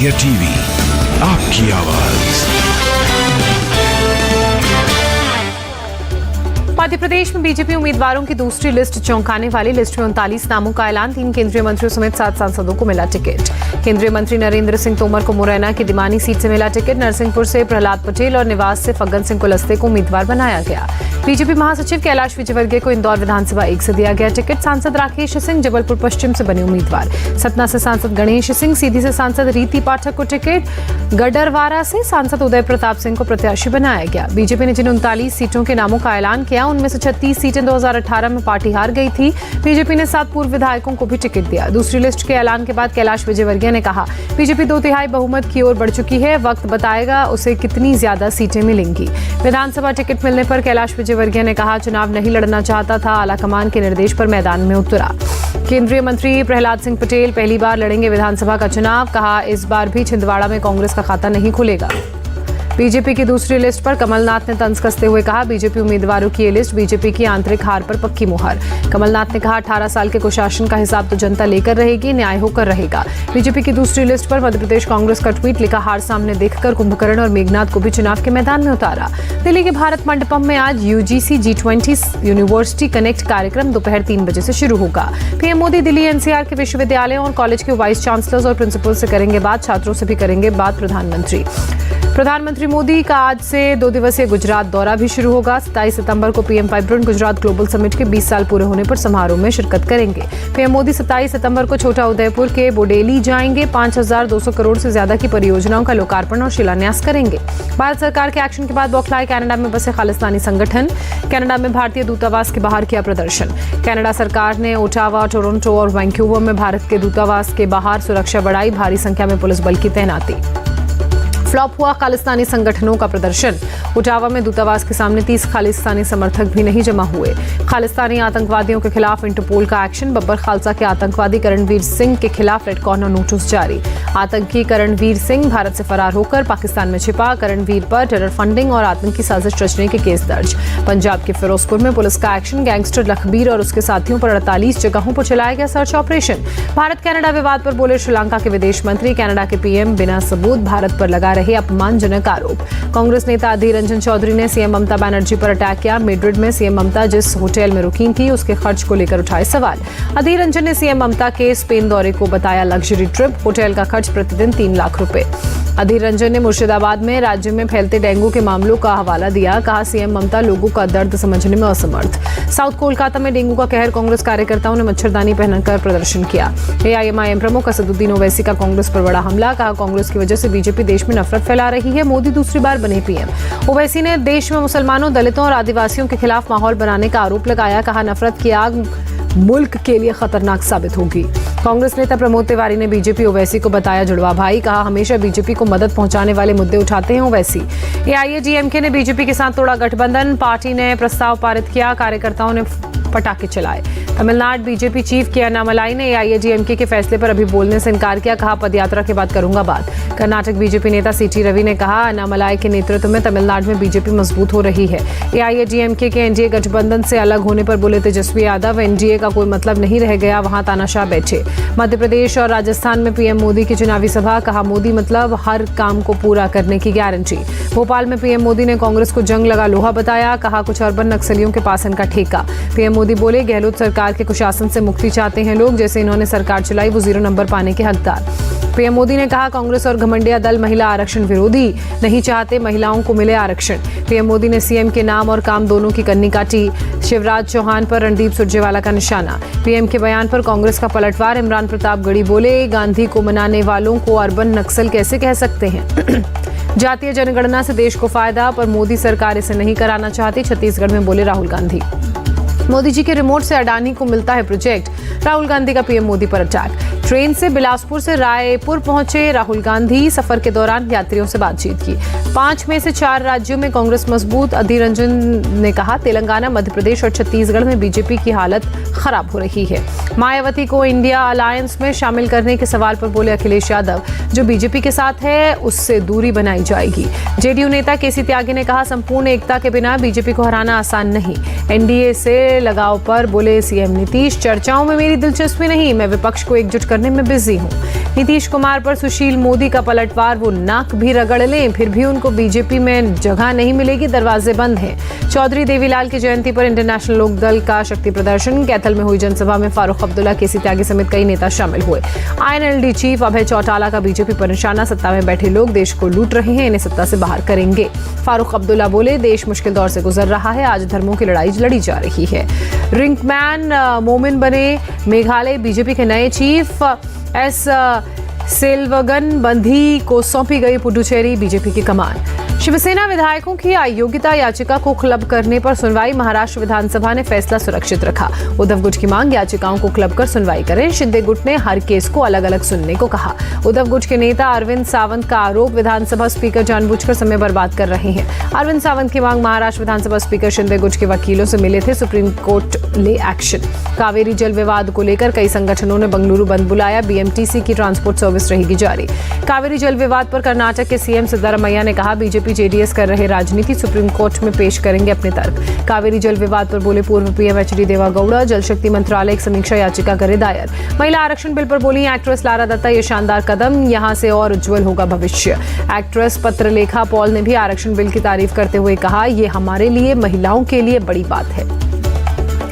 ये टीवी आपकी आवाज। मध्य प्रदेश में बीजेपी उम्मीदवारों की दूसरी लिस्ट चौंकाने वाली। लिस्ट में 39 नामों का ऐलान। 3 केंद्रीय मंत्रियों समेत 7 सांसदों को मिला टिकट। केंद्रीय मंत्री नरेंद्र सिंह तोमर को मुरैना की दिमानी सीट से मिला टिकट। नरसिंहपुर से प्रहलाद पटेल और निवास से फग्गन सिंह कुलस्ते को उम्मीदवार बनाया गया। बीजेपी महासचिव कैलाश विजयवर्गीय को इंदौर विधानसभा 1 से दिया गया टिकट। सांसद राकेश सिंह जबलपुर पश्चिम से बने उम्मीदवार। सतना से सांसद गणेश सिंह, सीधी से सांसद रीति पाठक को टिकट। गडरवारा से सांसद उदय प्रताप सिंह को प्रत्याशी बनाया गया। बीजेपी ने जिन 39 सीटों के नामों का ऐलान किया उनमें से 36 सीटें 2018 में पार्टी हार गई थी। बीजेपी ने 7 पूर्व विधायकों को भी टिकट दिया। दूसरी लिस्ट के ऐलान के बाद कैलाश विजयवर्गीय ने कहा, बीजेपी 2/3 बहुमत की ओर बढ़ चुकी है। वक्त बताएगा उसे कितनी ज्यादा सीटें मिलेंगी। विधानसभा टिकट मिलने पर कैलाश विजयवर्गीय ने कहा, चुनाव नहीं लड़ना चाहता था, आलाकमान के निर्देश पर मैदान में उतरा। केंद्रीय मंत्री प्रहलाद सिंह पटेल पहली बार लड़ेंगे विधानसभा का चुनाव। कहा, इस बार भी छिंदवाड़ा में कांग्रेस का खाता नहीं खुलेगा। बीजेपी की दूसरी लिस्ट पर कमलनाथ ने तंज कसते हुए कहा, बीजेपी उम्मीदवारों की ये लिस्ट बीजेपी की आंतरिक हार पर पक्की मुहर। कमलनाथ ने कहा, 18 साल के कुशासन का हिसाब तो जनता लेकर रहेगी, न्याय होकर रहेगा। बीजेपी की दूसरी लिस्ट पर मध्य प्रदेश कांग्रेस का ट्वीट लिखा, हार सामने देखकर कुंभकर्ण और मेघनाथ को भी चुनाव के मैदान में उतारा। दिल्ली के भारत मंडपम में आज यूजीसी G20 यूनिवर्सिटी कनेक्ट कार्यक्रम दोपहर 3 बजे से शुरू होगा। पीएम मोदी दिल्ली एनसीआर के विश्वविद्यालयों और कॉलेज के वाइस चांसलर्स और प्रिंसिपल से करेंगे बात। छात्रों से भी करेंगे बात प्रधानमंत्री मोदी का आज से 2 दिवसीय गुजरात दौरा भी शुरू होगा। 27 सितंबर को PM vibrant Gujarat global summit के 20 साल पूरे होने पर समारोह में शिरकत करेंगे। पीएम मोदी 27 सितंबर को छोटा उदयपुर के बोडेली जाएंगे। 5200 करोड़ से ज्यादा की परियोजनाओं का लोकार्पण और शिलान्यास करेंगे। भारत सरकार के एक्शन के बाद बौखलाए कनाडा में बसे खालिस्तानी संगठन। कनाडा में भारतीय दूतावास के बाहर किया प्रदर्शन। कनाडा सरकार ने ओटावा, टोरंटो और वैंकूवर में भारत के दूतावास के बाहर सुरक्षा बढ़ाई। भारी संख्या में पुलिस बल की तैनाती। फ्लॉप हुआ खालिस्तानी संगठनों का प्रदर्शन। ओटावा में दूतावास के सामने 30 खालिस्तानी समर्थक भी नहीं जमा हुए। खालिस्तानी आतंकवादियों के खिलाफ इंटरपोल का एक्शन। बब्बर खालसा के आतंकवादी करणवीर सिंह के खिलाफ रेड कॉर्नर नोटिस जारी। आतंकी करणवीर सिंह भारत से फरार होकर पाकिस्तान में छिपा। करणवीर पर टेरर फंडिंग और आतंकी साजिश रचने के केस दर्ज। पंजाब के फिरोजपुर में पुलिस का एक्शन। गैंगस्टर लखबीर और उसके साथियों पर 48 जगहों पर चलाया गया सर्च ऑपरेशन। भारत कनाडा विवाद पर बोले श्रीलंका के विदेश मंत्री। कनाडा के पीएम बिना सबूत भारत पर लगा रहे अपमानजनक आरोप। कांग्रेस नेता अधीर रंजन चौधरी ने सीएम ममता बनर्जी पर अटैक किया। मैड्रिड में सीएम ममता जिस होटल में रुकी थी उसके खर्च को लेकर उठाए सवाल। अधीर रंजन ने सीएम ममता के स्पेन दौरे को बताया लग्जरी ट्रिप। होटल का खर्च प्रतिदिन 3 लाख रुपए। अधीर रंजन ने मुर्शिदाबाद में राज्य में फैलते डेंगू के मामलों का हवाला दिया। कहा, सीएम ममता लोगों का दर्द समझने में असमर्थ। साउथ कोलकाता में डेंगू का कहर। कांग्रेस कार्यकर्ताओं ने मच्छरदानी पहनकर प्रदर्शन किया। एआईएमआईएम प्रमुख असदुद्दीन ओवैसी का कांग्रेस पर बड़ा हमला। कहा, कांग्रेस की वजह से बीजेपी देश में नफरत फैला रही है। मोदी दूसरी बार बने पीएम। ओवैसी ने देश में मुसलमानों, दलितों और आदिवासियों के खिलाफ माहौल बनाने का आरोप लगाया। कहा, नफरत की आग मुल्क के लिए खतरनाक साबित होगी। कांग्रेस नेता प्रमोद तिवारी ने बीजेपी ओवैसी को बताया जुड़वा भाई। कहा, हमेशा बीजेपी को मदद पहुंचाने वाले मुद्दे उठाते हैं ओवैसी। एआईएडीएमके ने बीजेपी के साथ तोड़ा गठबंधन। पार्टी ने प्रस्ताव पारित किया। कार्यकर्ताओं ने पटाखे चलाए। तमिलनाडु बीजेपी चीफ के अन्नामलाई ने एआईएडीएमके के फैसले पर अभी बोलने से इनकार किया। कहा, पदयात्रा के बाद करूंगा बात। कर्नाटक बीजेपी नेता सीटी रवि ने कहा, अन्नामलाई के नेतृत्व में तमिलनाडु में बीजेपी मजबूत हो रही है। एआईएडीएमके के एनडीए गठबंधन से अलग होने पर बोले तेजस्वी यादव, एनडीए का कोई मतलब नहीं रह गया, वहां तानाशाह बैठे। मध्य प्रदेश और राजस्थान में पीएम मोदी की चुनावी सभा। कहा, मोदी मतलब हर काम को पूरा करने की गारंटी। भोपाल में पीएम मोदी ने कांग्रेस को जंग लगा लोहा बताया। कहा, कुछ अर्बन नक्सलियों के पास इनका ठेका। पीएम मोदी बोले, गहलोत सरकार के कुशासन से मुक्ति चाहते हैं लोग। जैसे इन्होंने सरकार चलाई वो 0 नंबर पाने के हकदार। पीएम मोदी ने कहा, कांग्रेस और घमंडिया दल महिला आरक्षण विरोधी, नहीं चाहते महिलाओं को मिले आरक्षण। पीएम मोदी ने सीएम के नाम और काम दोनों की कन्नी काटी। शिवराज चौहान पर रणदीप सुरजेवाला का निशाना। पीएम के बयान पर कांग्रेस का पलटवार। इमरान प्रतापगढ़ी बोले, गांधी को मनाने वालों को अर्बन नक्सल कैसे कह सकते हैं। जातीय जनगणना से देश को फायदा, पर मोदी सरकार इसे नहीं कराना चाहती। छत्तीसगढ़ में बोले राहुल गांधी। मोदी जी के रिमोट से अडानी को मिलता है प्रोजेक्ट। राहुल गांधी का पीएम मोदी पर अटैक। ट्रेन से बिलासपुर से रायपुर पहुंचे राहुल गांधी। सफर के दौरान यात्रियों से बातचीत की। 5 में से 4 राज्यों में कांग्रेस मजबूत। अधीर रंजन ने कहा, तेलंगाना, मध्य प्रदेश और छत्तीसगढ़ में बीजेपी की हालत खराब हो रही है। मायावती को इंडिया अलायंस में शामिल करने के सवाल पर बोले अखिलेश यादव, जो बीजेपी के साथ है उससे दूरी बनाई जाएगी। जेडीयू नेता केसी त्यागी ने कहा, संपूर्ण एकता के बिना बीजेपी को हराना आसान नहीं। एनडीए से लगाव पर बोले सीएम नीतीश, चर्चाओं में मेरी दिलचस्पी नहीं, मैं विपक्ष को एकजुट करने में बिजी हूं। नीतीश कुमार पर सुशील मोदी का पलटवार, वो नाक भी रगड़ लें फिर भी उनको बीजेपी में जगह नहीं मिलेगी, दरवाजे बंद हैं। चौधरी देवीलाल की जयंती पर इंटरनेशनल लोक दल का शक्ति प्रदर्शन, कैथल में हुई जनसभा में फारूक अब्दुल्ला, केसी त्यागी समेत कई नेता शामिल हुए। INLD चीफ अभय चौटाला का बीजेपी पर निशाना, सत्ता में बैठे लोग देश को लूट रहे हैं, इन्हें सत्ता से बाहर करेंगे। फारूक अब्दुल्ला बोले, देश मुश्किल दौर से गुजर रहा है, आज धर्मों की लड़ाई लड़ी जा रही है। रिंकमैन मोमिन बने मेघालय बीजेपी के नए चीफ, एस सेल्वगन बंधी को सौंपी गई पुडुचेरी बीजेपी की कमान। शिवसेना विधायकों की अयोग्यता याचिका को क्लब करने पर सुनवाई, महाराष्ट्र विधानसभा ने फैसला सुरक्षित रखा। उद्धव गुट की मांग, याचिकाओं को क्लब कर सुनवाई करें। शिंदे गुट ने हर केस को अलग अलग सुनने को कहा। उद्धव गुट के नेता अरविंद सावंत का आरोप, विधानसभा स्पीकर जानबूझकर समय बर्बाद कर रहे हैं। अरविंद सावंत की मांग, महाराष्ट्र विधानसभा स्पीकर शिंदे गुट के वकीलों से मिले थे, सुप्रीम कोर्ट ले एक्शन। कावेरी जल विवाद को लेकर कई संगठनों ने बेंगलुरु बंद बुलाया, BMTC की ट्रांसपोर्ट सर्विस रहेगी जारी। कावेरी जल विवाद पर कर्नाटक के सीएम सिद्धरामैया ने कहा, बीजेपी JDS कर रहे राजनीति, सुप्रीम कोर्ट में पेश करेंगे अपने तर्क। कावेरी जल विवाद पर बोले पूर्व PM HD देवागौड़ा, जल शक्ति मंत्रालय एक समीक्षा याचिका करे दायर। महिला आरक्षण बिल पर बोली एक्ट्रेस लारा दत्ता, ये शानदार कदम, यहां से और उज्जवल होगा भविष्य। एक्ट्रेस पत्रलेखा पॉल ने भी आरक्षण बिल की तारीफ करते हुए कहा, ये हमारे लिए, महिलाओं के लिए बड़ी बात है।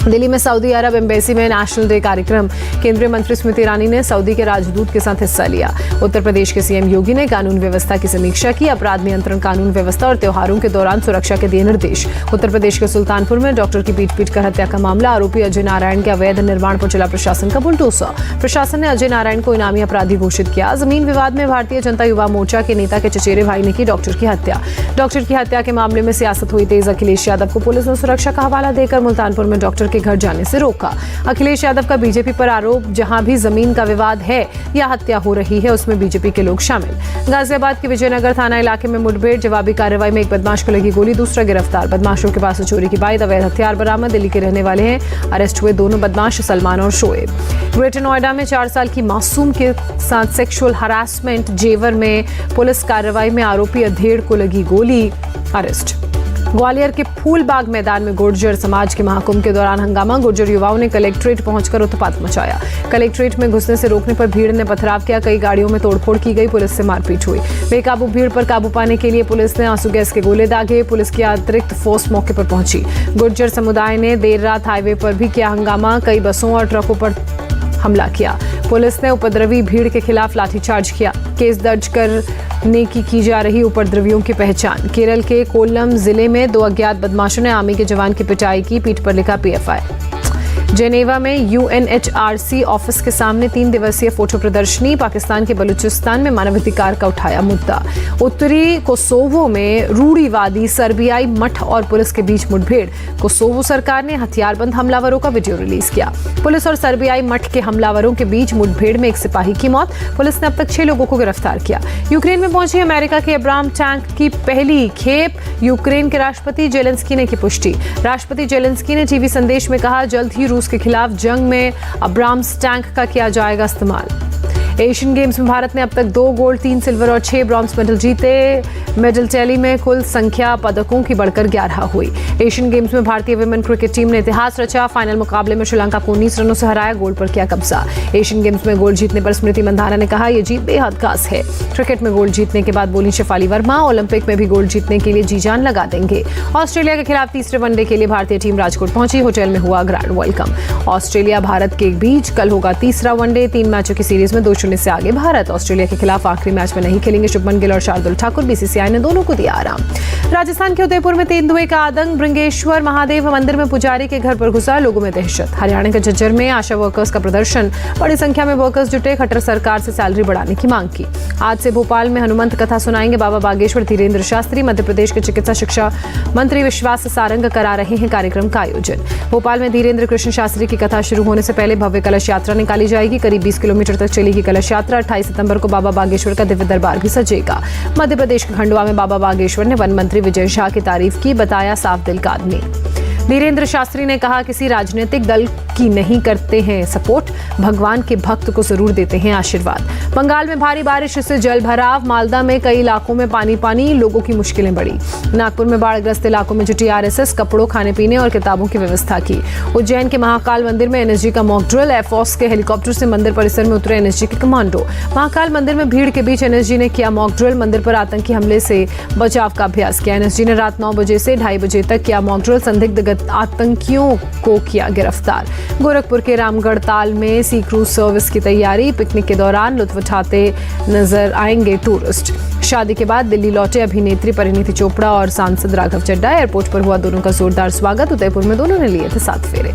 दिल्ली में सऊदी अरब एम्बेसी में नेशनल डे कार्यक्रम, केंद्रीय मंत्री स्मृति ईरानी ने सऊदी के राजदूत के साथ हिस्सा लिया। उत्तर प्रदेश के CM योगी ने कानून व्यवस्था की समीक्षा की, अपराध नियंत्रण, कानून व्यवस्था और त्योहारों के दौरान सुरक्षा के दिए निर्देश। उत्तर प्रदेश के सुल्तानपुर में डॉक्टर की पीट कर हत्या का मामला, आरोपी अजय नारायण के अवैध निर्माण पर जिला प्रशासन का बुलडोजर। प्रशासन ने अजय नारायण को इनामी अपराधी घोषित किया। जमीन विवाद में भारतीय जनता युवा मोर्चा के नेता के चचेरे भाई ने की डॉक्टर की हत्या। डॉक्टर की हत्या के मामले में सियासत हुई तेज, अखिलेश यादव को पुलिस ने सुरक्षा का हवाला देकर मुल्तानपुर में डॉक्टर के घर जाने से रोका। अखिलेश यादव का बीजेपी पर आरोप, जहां भी जमीन का विवाद है या हत्या हो रही है उसमें बीजेपी के लोग शामिल। गाजियाबाद के विजयनगर थाना इलाके में मुठभेड़, जवाबी कार्रवाई में एक बदमाश को लगी गोली, दूसरा गिरफ्तार। बदमाशों के पास से चोरी की बाइक, अवैध हथियार बरामद, दिल्ली के रहने वाले हैं। अरेस्ट हुए दोनों बदमाश, सलमान और शोएब। ग्रेटर नोएडा में 4 साल की मासूम के साथ सेक्सुअल हरासमेंट, जेवर में पुलिस कार्रवाई में आरोपी अधेड़ को लगी गोली, अरेस्ट। ग्वालियर के फूलबाग मैदान में गुर्जर समाज के महाकुंभ के दौरान हंगामा, गुर्जर युवाओं ने कलेक्ट्रेट पहुंचकर उत्पात मचाया। कलेक्ट्रेट में घुसने से रोकने पर भीड़ ने पथराव किया, कई गाड़ियों में तोड़फोड़ की गई, पुलिस से मारपीट हुई। बेकाबू भीड़ पर काबू पाने के लिए पुलिस ने आंसू गैस के गोले दागे, पुलिस की अतिरिक्त फोर्स मौके पर पहुंची। गुर्जर समुदाय ने देर रात हाईवे पर भी किया हंगामा, कई बसों और ट्रकों पर हमला किया। पुलिस ने उपद्रवी भीड़ के खिलाफ लाठीचार्ज किया। केस दर्ज करने की जा रही उपद्रवियों की पहचान। केरल के कोल्लम जिले में 2 अज्ञात बदमाशों ने आर्मी के जवान की पिटाई की, पीठ पर लिखा PFI। जेनेवा में UNHRC ऑफिस के सामने 3 दिवसीय फोटो प्रदर्शनी, पाकिस्तान के बलूचिस्तान में मानवाधिकार का उठाया मुद्दा। उत्तरी कोसोवो में रूढ़िवादी सर्बियाई मठ और पुलिस के बीच मुठभेड़, कोसोवो सरकार ने हथियारबंद हमलावरों का वीडियो रिलीज किया। पुलिस और सर्बियाई मठ के हमलावरों के बीच मुठभेड़ में एक सिपाही की मौत, पुलिस ने अब तक 6 लोगों को गिरफ्तार किया। यूक्रेन में पहुंची अमेरिका के अब्राम टैंक की पहली खेप, यूक्रेन के राष्ट्रपति जेलेंस्की ने की पुष्टि। राष्ट्रपति जेलेंस्की ने टीवी संदेश में कहा, जल्द ही रूस के खिलाफ जंग में अब्राम्स टैंक का किया जाएगा इस्तेमाल। एशियन गेम्स में भारत ने अब तक 2 गोल्ड, 3 सिल्वर और 6 ब्रॉन्ज मेडल जीते। मेडल टैली में कुल संख्या पदकों की बढ़कर 11 हुई। एशियन गेम्स में भारतीय विमेन क्रिकेट टीम ने इतिहास रचा, फाइनल मुकाबले में श्रीलंका को 19 रनों से हराया, गोल्ड पर किया कब्जा। एशियन गेम्स में गोल्ड जीतने पर स्मृति मंधाना ने कहा, यह जीत बेहद खास है। क्रिकेट में गोल्ड जीतने के बाद बोली शेफाली वर्मा, ओलंपिक में भी गोल्ड जीतने के लिए जी जान लगा देंगे। ऑस्ट्रेलिया के खिलाफ तीसरे वनडे के लिए भारतीय टीम राजकोट पहुंची, होटल में हुआ ग्रैंड वेलकम। ऑस्ट्रेलिया भारत के बीच कल होगा तीसरा वनडे, 3 मैचों की सीरीज में 2-0 से आगे भारत। ऑस्ट्रेलिया के खिलाफ आखिरी मैच में नहीं खेलेंगे शुभमन गिल और शार्दुल ठाकुर, BCCI ने दोनों को दिया आराम। राजस्थान के उदयपुर में तेंदुए का आतंक, भृंगेश्वर महादेव मंदिर में पुजारी के घर पर घुसा, लोगों में दहशत। हरियाणा के झज्जर में आशा वर्कर्स का प्रदर्शन, बड़ी संख्या में वर्कर्स जुटे, खट्टर सरकार से सैलरी बढ़ाने की मांग की। आज से भोपाल में हनुमंत कथा सुनाएंगे बाबा बागेश्वर धीरेन्द्र शास्त्री। मध्य प्रदेश के चिकित्सा शिक्षा मंत्री विश्वास सारंग करा रहे हैं कार्यक्रम का आयोजन। भोपाल में धीरेन्द्र कृष्ण शास्त्री की कथा शुरू होने से पहले भव्य कलश यात्रा निकाली जाएगी। करीब 20 किलोमीटर तक चलेगी कलश यात्रा। 28 सितंबर को बाबा बागेश्वर का दिव्य दरबार भी सजेगा। मध्य प्रदेश के खंडवा में बाबा बागेश्वर ने वन मंत्री विजय शाह की तारीफ की, बताया साफ दिल का आदमी। धीरेन्द्र शास्त्री ने कहा, किसी राजनीतिक दल की नहीं करते हैं सपोर्ट, भगवान के भक्त को जरूर देते हैं आशीर्वाद। बंगाल में भारी बारिश से जल भराव, मालदा में कई इलाकों में पानी, लोगों की मुश्किलें बढ़ी। नागपुर में बाढ़ग्रस्त इलाकों में जुटी आरएसएस, कपड़ों, खाने पीने और किताबों की व्यवस्था की। उज्जैन के महाकाल मंदिर में एनएसजी का मॉक ड्रिल, एयरफोर्स के हेलीकॉप्टर से मंदिर परिसर में उतरे एनएसजी के कमांडो। महाकाल मंदिर में भीड़ के बीच एनएसजी ने किया मॉक ड्रिल, मंदिर पर आतंकी हमले से बचाव का अभ्यास किया। एनएसजी ने रात 9 बजे से 2:30 बजे तक किया मॉक ड्रिल, संदिग्ध आतंकियों को किया गिरफ्तार। गोरखपुर के रामगढ़ ताल में सी क्रूज सर्विस की तैयारी, पिकनिक के दौरान लुत्फ उठाते नजर आएंगे टूरिस्ट। शादी के बाद दिल्ली लौटे अभिनेत्री परिणीति चोपड़ा और सांसद राघव चड्ढा, एयरपोर्ट पर हुआ दोनों का जोरदार स्वागत। उदयपुर में दोनों ने लिए थे 7 फेरे।